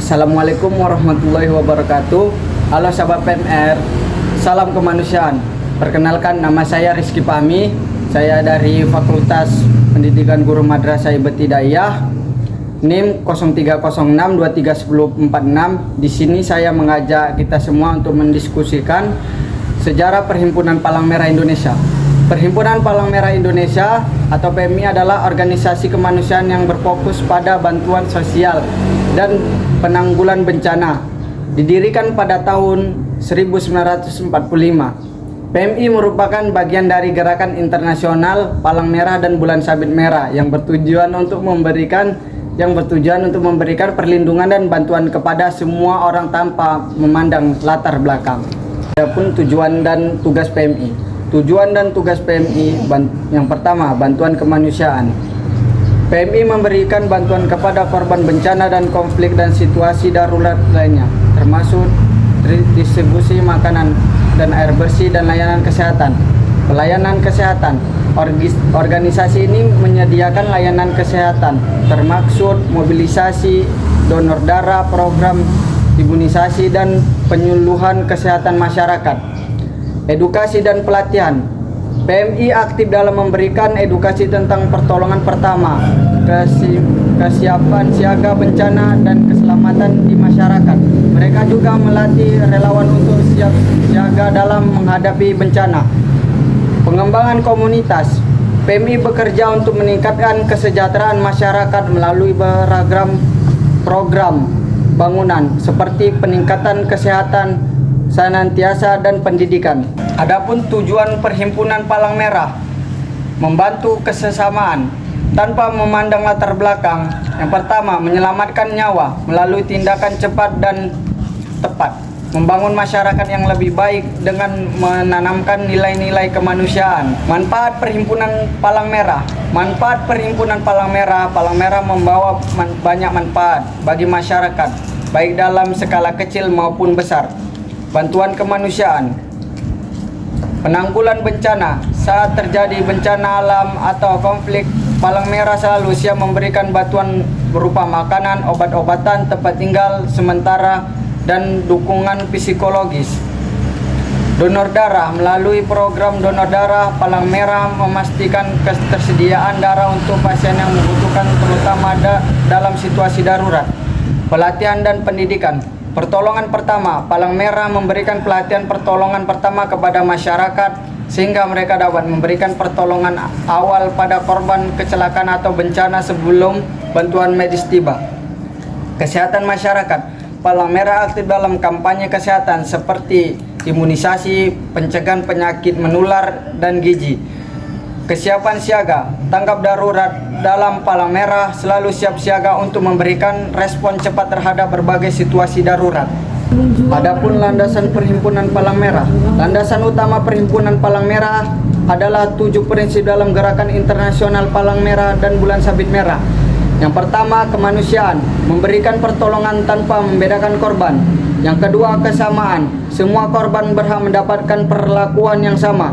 Assalamualaikum warahmatullahi wabarakatuh. Halo sahabat PMR, salam kemanusiaan. Perkenalkan, nama saya Rizky Fahmi. Saya dari Fakultas Pendidikan Guru Madrasah Ibtidaiyah, NIM 0306231046. Di sini saya mengajak kita semua untuk mendiskusikan sejarah Perhimpunan Palang Merah Indonesia. Perhimpunan Palang Merah Indonesia atau PMI adalah organisasi kemanusiaan yang berfokus pada bantuan sosial dan penanggulan bencana. Didirikan pada tahun 1945. PMI merupakan bagian dari gerakan internasional Palang Merah dan Bulan Sabit Merah yang bertujuan untuk memberikan perlindungan dan bantuan kepada semua orang tanpa memandang latar belakang. Adapun tujuan dan tugas PMI. Tujuan dan tugas PMI yang pertama, bantuan kemanusiaan. PMI memberikan bantuan kepada korban bencana dan konflik dan situasi darurat lainnya, termasuk distribusi makanan dan air bersih dan layanan kesehatan. Pelayanan kesehatan. Organisasi ini menyediakan layanan kesehatan, termasuk mobilisasi, donor darah, program imunisasi dan penyuluhan kesehatan masyarakat. Edukasi dan pelatihan. PMI aktif dalam memberikan edukasi tentang pertolongan pertama, kesiapan siaga bencana dan keselamatan di masyarakat. Mereka juga melatih relawan untuk siap siaga dalam menghadapi bencana. Pengembangan komunitas. PMI bekerja untuk meningkatkan kesejahteraan masyarakat melalui beragam program bangunan seperti peningkatan kesehatan senantiasa dan pendidikan. Adapun tujuan Perhimpunan Palang Merah, membantu kesesamaan tanpa memandang latar belakang. Yang pertama, menyelamatkan nyawa melalui tindakan cepat dan tepat, membangun masyarakat yang lebih baik dengan menanamkan nilai-nilai kemanusiaan. Manfaat Perhimpunan Palang Merah. Manfaat Perhimpunan Palang Merah membawa banyak manfaat bagi masyarakat, baik dalam skala kecil maupun besar. Bantuan kemanusiaan. Penanggulan bencana. Saat terjadi bencana alam atau konflik, Palang Merah selalu siap memberikan bantuan berupa makanan, obat-obatan, tempat tinggal sementara, dan dukungan psikologis. Donor darah. Melalui program donor darah, Palang Merah memastikan ketersediaan darah untuk pasien yang membutuhkan, terutama dalam situasi darurat. Pelatihan dan pendidikan. Pertolongan pertama. Palang Merah memberikan pelatihan pertolongan pertama kepada masyarakat sehingga mereka dapat memberikan pertolongan awal pada korban kecelakaan atau bencana sebelum bantuan medis tiba. Kesehatan masyarakat. Palang Merah aktif dalam kampanye kesehatan seperti imunisasi, pencegahan penyakit menular, dan gizi. Kesiapan siaga. Tanggap darurat. Dalam Palang Merah selalu siap siaga untuk memberikan respon cepat terhadap berbagai situasi darurat. Adapun landasan Perhimpunan Palang Merah. Landasan utama Perhimpunan Palang Merah adalah 7 prinsip dalam gerakan internasional Palang Merah dan Bulan Sabit Merah. Yang pertama, kemanusiaan, memberikan pertolongan tanpa membedakan korban. Yang kedua, kesamaan, semua korban berhak mendapatkan perlakuan yang sama.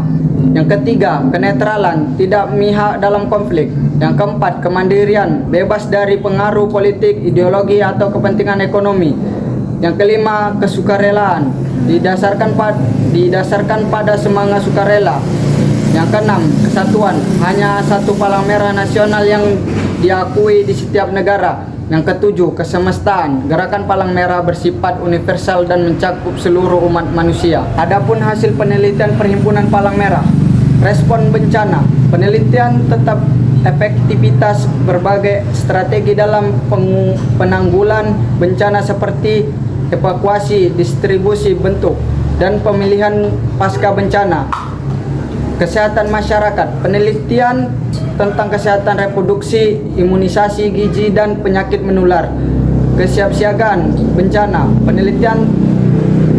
Yang ketiga, kenetralan, tidak memihak dalam konflik. Yang keempat, kemandirian, bebas dari pengaruh politik, ideologi, atau kepentingan ekonomi. Yang kelima, kesukarelaan, didasarkan pada semangat sukarela. Yang keenam, kesatuan, hanya satu Palang Merah nasional yang diakui di setiap negara. Yang ketujuh, kesemestaan, gerakan Palang Merah bersifat universal dan mencakup seluruh umat manusia. Adapun hasil penelitian Perhimpunan Palang Merah. Respon bencana. Penelitian tetap efektivitas berbagai strategi dalam penanggulan bencana seperti evakuasi, distribusi bentuk, dan pemilihan pasca bencana. Kesehatan masyarakat. Penelitian tentang kesehatan reproduksi, imunisasi, gizi, dan penyakit menular. Kesiapsiagaan bencana. Penelitian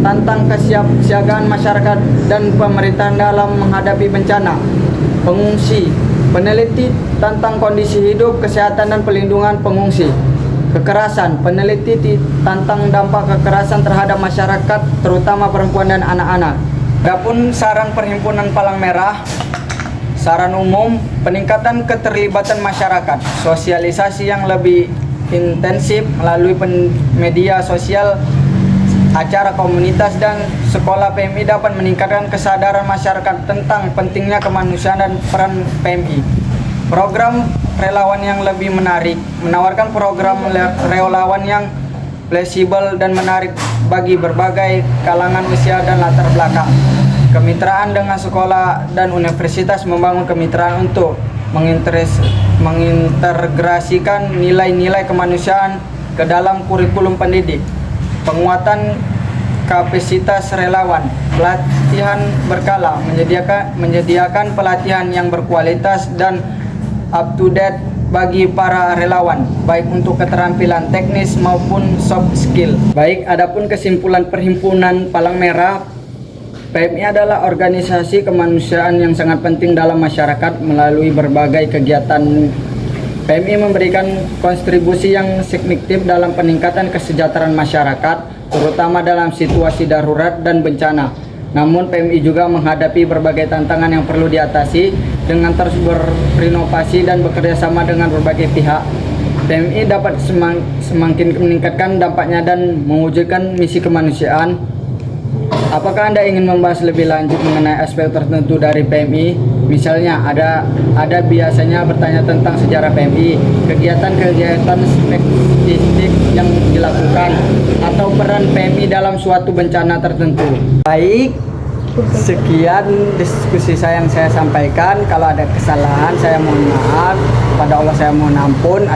tentang kesiapsiagaan masyarakat dan pemerintahan dalam menghadapi bencana. Pengungsi. Peneliti tentang kondisi hidup, kesehatan, dan pelindungan pengungsi. Kekerasan. Peneliti tentang dampak kekerasan terhadap masyarakat, terutama perempuan dan anak-anak. Adapun saran Perhimpunan Palang Merah. Saran umum, peningkatan keterlibatan masyarakat, sosialisasi yang lebih intensif melalui media sosial, acara komunitas dan sekolah. PMI dapat meningkatkan kesadaran masyarakat tentang pentingnya kemanusiaan dan peran PMI. Program relawan yang lebih menarik, menawarkan program relawan yang fleksibel dan menarik bagi berbagai kalangan usia dan latar belakang. Kemitraan dengan sekolah dan universitas membangun kemitraan untuk mengintegrasikan nilai-nilai kemanusiaan ke dalam kurikulum pendidik. Penguatan kapasitas relawan, pelatihan berkala, menyediakan pelatihan yang berkualitas dan up to date bagi para relawan, baik untuk keterampilan teknis maupun soft skill. Baik, adapun kesimpulan Perhimpunan Palang Merah, PMI adalah organisasi kemanusiaan yang sangat penting dalam masyarakat. Melalui berbagai kegiatan, PMI memberikan kontribusi yang signifikan dalam peningkatan kesejahteraan masyarakat, terutama dalam situasi darurat dan bencana. Namun PMI juga menghadapi berbagai tantangan yang perlu diatasi. Dengan terus berinovasi dan bekerja sama dengan berbagai pihak, PMI dapat semakin meningkatkan dampaknya dan mewujudkan misi kemanusiaan. Apakah Anda ingin membahas lebih lanjut mengenai aspek tertentu dari PMI? Misalnya ada biasanya bertanya tentang sejarah PMI, kegiatan-kegiatan spesifik yang dilakukan, atau peran PMI dalam suatu bencana tertentu. Baik, sekian diskusi yang saya sampaikan. Kalau ada kesalahan saya mohon maaf, kepada Allah saya mohon ampun.